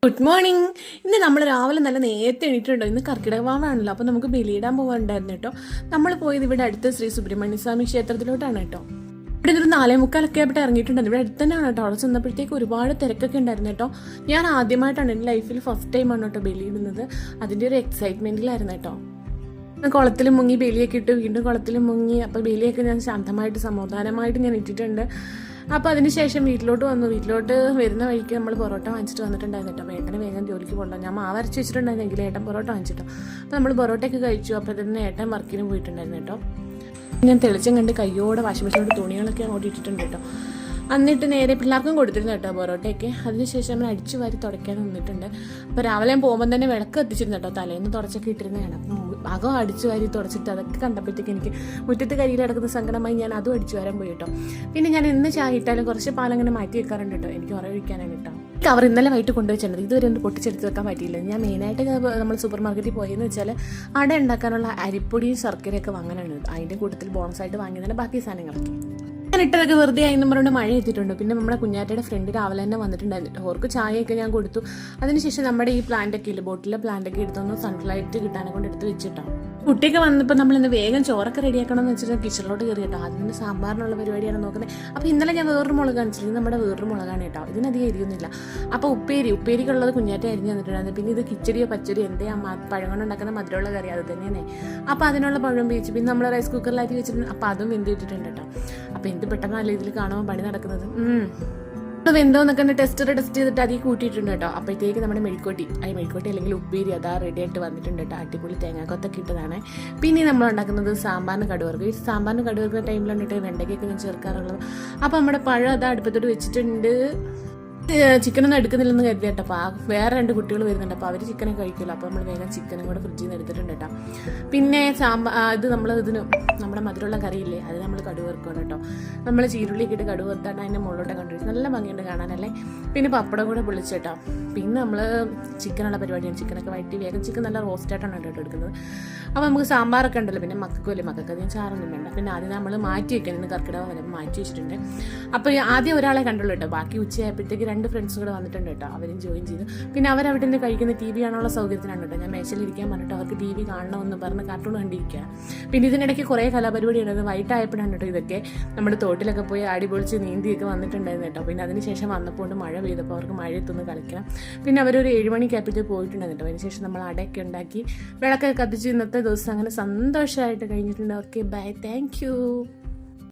Good morning. ഇന്ന് നമ്മൾ രാവിലെ നല്ല നേരത്തെ എണീറ്റുണ്ടോ. ഇന്ന് കർക്കിടക വാവാണല്ലോ, അപ്പോൾ നമുക്ക് ബലിയിടാൻ പോകാനുണ്ടായിരുന്നു കേട്ടോ. നമ്മൾ പോയത് ഇവിടെ അടുത്ത ശ്രീ സുബ്രഹ്മണ്യ സ്വാമി ക്ഷേത്രത്തിലോട്ടാണ് കേട്ടോ. ഇവിടെ ഒരു 4:45 ആയിട്ട് ഇറങ്ങിയിട്ടുണ്ടായിരുന്നു. ഇവിടെ അടുത്ത് തന്നെയാണ് കേട്ടോ. അവിടെ ചെന്നപ്പോഴത്തേക്ക് ഒരുപാട് തിരക്കൊക്കെ ഉണ്ടായിരുന്നു കേട്ടോ. ഞാൻ ആദ്യമായിട്ടാണ് എൻ്റെ ലൈഫിൽ ഫസ്റ്റ് ടൈമാണ് കേട്ടോ ബലിയിടുന്നത്. അതിൻ്റെ ഒരു എക്സൈറ്റ്മെൻറ്റിലായിരുന്നു കേട്ടോ. കുളത്തിൽ മുങ്ങി ബലിയൊക്കെ ഇട്ട് വീണ്ടും കുളത്തിൽ മുങ്ങി. അപ്പോൾ ബലിയൊക്കെ ഞാൻ ശാന്തമായിട്ട് സമാധാനമായിട്ട് ഞാൻ ഇട്ടിട്ടുണ്ട്. അപ്പോൾ അതിന് ശേഷം വീട്ടിലോട്ട് വന്നു. വീട്ടിലോട്ട് വരുന്ന വഴിക്ക് നമ്മൾ പൊറോട്ട വാങ്ങിച്ചിട്ട് വന്നിട്ടുണ്ടായിരുന്നു കേട്ടോ. ഏട്ടന് വേഗം ജോലിക്ക് പോകണ്ട, ഞാൻ മാവ് അരച്ച് വെച്ചിട്ടുണ്ടായിരുന്നെങ്കിൽ ഏട്ടൻ പൊറോട്ട വാങ്ങിച്ചിട്ടോ. അപ്പോൾ നമ്മൾ പൊറോട്ടയൊക്കെ കഴിച്ചു. അപ്പോൾ തന്നെ ഏട്ടൻ വർക്കിന് പോയിട്ടുണ്ടായിരുന്നു കേട്ടോ. ഞാൻ തെളിച്ചം കണ്ട് കയ്യോടെ വാഷിംഗ് മെഷീനോട് തുണികളൊക്കെ അങ്ങോട്ട് ഇട്ടിട്ടുണ്ട് കേട്ടോ. എന്നിട്ട് നേരെ പിള്ളേർക്കും കൊടുത്തിരുന്നു കേട്ടോ പൊറോട്ടയൊക്കെ. അതിനുശേഷം നമ്മൾ അടിച്ചു വാരി തുടയ്ക്കാൻ നിന്നിട്ടുണ്ട്. അപ്പോൾ രാവിലെ ഞാൻ പോകുമ്പോൾ തന്നെ വിളക്ക് എത്തിച്ചിരുന്നു കേട്ടോ. തലേന്ന് തുടച്ചൊക്കെ ഇട്ടിരുന്നതാണ്. അകം അടിച്ചു വാരി തുടച്ചിട്ട് അതൊക്കെ കണ്ടപ്പോഴത്തേക്ക് എനിക്ക് മുറ്റത്ത് കരിയിൽ കിടക്കുന്ന സങ്കടമായി ഞാൻ അതും അടിച്ചു വരാൻ പോയി കേട്ടോ. പിന്നെ ഞാൻ എന്ന് ചായ ഇട്ടാലും കുറച്ച് പാലങ്ങനെ മാറ്റി വെക്കാറുണ്ട് കേട്ടോ, എനിക്ക് ഉറ ഒഴിക്കാനാണ് കേട്ടോ. കവർ ഇന്നലെ വൈകിട്ട് കൊണ്ടുവച്ചിട്ടുണ്ട്. ഇതുവരെ ഒന്ന് പൊട്ടിച്ചെടുത്ത് വെക്കാൻ പറ്റിയില്ല. ഞാൻ മെയിനായിട്ട് നമ്മൾ സൂപ്പർ മാർക്കറ്റിൽ പോയെന്ന് വെച്ചാൽ അട ഉണ്ടാക്കാനുള്ള അരിപ്പൊടിയും ശർക്കരയൊക്കെ വാങ്ങാനാണ്. അതിൻ്റെ കൂട്ടത്തിൽ ബോണസായിട്ട് വാങ്ങിയതിൻ്റെ ബാക്കി സാധനങ്ങളൊക്കെ ഞാൻ ഇട്ടതൊക്കെ വെറുതെ ആയിരുന്നു പറഞ്ഞുകൊണ്ട് മഴ എത്തിയിട്ടുണ്ട്. പിന്നെ നമ്മുടെ കുഞ്ഞാറ്റയുടെ ഫ്രണ്ട് രാവിലെ തന്നെ വന്നിട്ടുണ്ടായിരുന്നു. അവർക്ക് ചായയൊക്കെ ഞാൻ കൊടുത്തു. അതിനുശേഷം നമ്മുടെ ഈ പ്ലാന്റൊക്കെ ഇല്ല, ബോട്ടിലെ പ്ലാന്റൊക്കെ എടുത്തൊന്ന് സൺലൈറ്റ് കിട്ടാനെ കൊണ്ട് എടുത്ത് വെച്ചിട്ടാണ്. കുട്ടിയൊക്കെ വന്നപ്പോൾ നമ്മളിന്ന് വേഗം ചോറൊക്കെ റെഡിയാക്കണമെന്ന് വെച്ചിട്ട് കിച്ചണിലോട്ട് കയറി കേട്ടോ. അതിന് സാമ്പാറിനുള്ള പരിപാടിയാണ് നോക്കുന്നത്. അപ്പോൾ ഇന്നലെ ഞാൻ വേറൊരു മുളക് കാണിച്ചില്ല, ഇത് നമ്മുടെ വേറൊരു മുളകാണ് കേട്ടോ. ഇതിനധികം എരിയൊന്നുമില്ല. അപ്പോൾ ഉപ്പേരിക്കുള്ളത് കുഞ്ഞാറ്റ അരിഞ്ഞ് തന്നിട്ടുണ്ടായിരുന്നു. പിന്നെ ഇത് കിച്ചടിയോ പച്ചടിയോ എന്തേ പഴം കൊണ്ട് ഉണ്ടാക്കുന്ന മധുരമുള്ള കറി അത് തന്നെയാണ്. അപ്പോൾ അതിനുള്ള പഴം വേവിച്ച് പിന്നെ നമ്മൾ റൈസ് കുക്കറിൽ അരി വെച്ചിട്ടുണ്ട്. അപ്പോൾ അതും വെന്തിട്ടിട്ടുണ്ട് കേട്ടോ. അപ്പോൾ എന്ത് പെട്ടെന്നല്ല ഇതിൽ കാണുമ്പോൾ പണി നടക്കുന്നത്. വെന്തോന്നൊക്കെ ടെസ്റ്റ് ചെയ്തിട്ട് അതിൽ കൂട്ടിയിട്ടുണ്ട് കേട്ടോ. അപ്പോഴത്തേക്ക് നമ്മുടെ മെഴുക്കോട്ടി അല്ലെങ്കിൽ ഉപ്പേരി അതാ റെഡി ആയിട്ട് വന്നിട്ടുണ്ട് കേട്ടോ. അടിപൊളി തേങ്ങാക്കൊത്തൊക്കെ ഇട്ടതാണ്. പിന്നെ നമ്മൾ ഉണ്ടാക്കുന്നത് സാമ്പാറിന് കടുവർക്ക്. ഈ സാമ്പാറിന് കടുവർക്കുന്ന ടൈമിലാണ് കേട്ടോ വെണ്ടയ്ക്കൊക്കെ ഞാൻ ചേർക്കാറുള്ളത്. അപ്പോൾ നമ്മുടെ പഴം അതാ അടുപ്പത്തോട്ട് വെച്ചിട്ടുണ്ട്. ചിക്കനൊന്നും എടുക്കുന്നില്ലെന്ന് കരുതി കേട്ടോ. അപ്പോൾ വേറെ 2 കുട്ടികൾ വരുന്നുണ്ട്. അപ്പോൾ അവർ ചിക്കനൊക്കെ കഴിക്കില്ല. അപ്പോൾ നമ്മൾ വേഗം ചിക്കനും കൂടെ ഫ്രിഡ്ജിൽ നിന്ന് എടുത്തിട്ടുണ്ട് കേട്ടോ. പിന്നെ ഇത് നമ്മുടെ മധുരമുള്ള കറിയില്ലേ, അത് നമ്മൾ കടുവറുക്കണം കേട്ടോ. നമ്മൾ ചീരുള്ളിയൊക്കെ ഇട്ട് കടുവറുത്താണ് അതിൻ്റെ മുകളിലോട്ട് കണ്ടുപിടിച്ച് നല്ല ഭംഗിയുണ്ട് കാണാനല്ലേ. പിന്നെ പപ്പടം കൂടെ പൊളിച്ചേട്ടോ. പിന്നെ നമ്മൾ ചിക്കനുള്ള പരിപാടിയാണ്. ചിക്കനൊക്കെ വഴറ്റി വേഗം ചിക്കൻ നല്ല റോസ്റ്റായിട്ടാണ് കേട്ടോ എടുക്കുന്നത്. അപ്പോൾ നമുക്ക് സാമ്പാറൊക്കെ ഉണ്ടല്ലോ. പിന്നെ മക്കൾക്ക് അധികം ചാറൊന്നും വേണ്ട. പിന്നെ ആദ്യം നമ്മൾ മാറ്റി വെക്കാൻ ഇന്ന് കർക്കിടക വരെ മാറ്റി വെച്ചിട്ടുണ്ട്. അപ്പോൾ ആദ്യം ഒരാളെ കണ്ടുള്ളൂ കേട്ടോ. ബാക്കി ഉച്ചയായപ്പോഴത്തേക്ക് 2 ഫ്രണ്ട്സ് കൂടെ വന്നിട്ടുണ്ട് കേട്ടോ. അവരും ജോയിൻ ചെയ്തു. പിന്നെ അവരവിടെ നിന്ന് കഴിക്കുന്ന TV കാണാനുള്ള സൗകര്യത്തിനാണ് കേട്ടോ. ഞാൻ മേശയിലിരിക്കാൻ പറഞ്ഞിട്ട് അവർക്ക് TV കാണണമെന്ന് പറഞ്ഞ് കാർട്ടൂൺ കണ്ടിരിക്കുക. പിന്നെ ഇതിനിടയ്ക്ക് കുറേ കലാപരിപാടി ഉണ്ടായിരുന്നു. വൈകിട്ടായപ്പോഴാണ് കേട്ടോ ഇതൊക്കെ. നമ്മുടെ തോട്ടിലൊക്കെ പോയി അടിപൊളിച്ച് നീന്തിയൊക്കെ വന്നിട്ടുണ്ടായിരുന്നു കേട്ടോ. പിന്നെ അതിനുശേഷം വന്നപ്പോൾ മഴ പെയ്തപ്പോൾ അവർക്ക് മഴയത്തൊന്ന് കളിക്കണം. പിന്നെ അവരൊരു 7 മണിക്കായപ്പോഴത്തേക്ക് പോയിട്ടുണ്ടായിരുന്നു കേട്ടോ. അതിനുശേഷം നമ്മൾ അടയൊക്കെ ഉണ്ടാക്കി വിളക്കൊക്കെ കത്തിച്ച് ഇന്നത്തെ ദിവസം അങ്ങനെ സന്തോഷമായിട്ട് കഴിഞ്ഞിട്ടുണ്ട്. Okay, bye, thank U.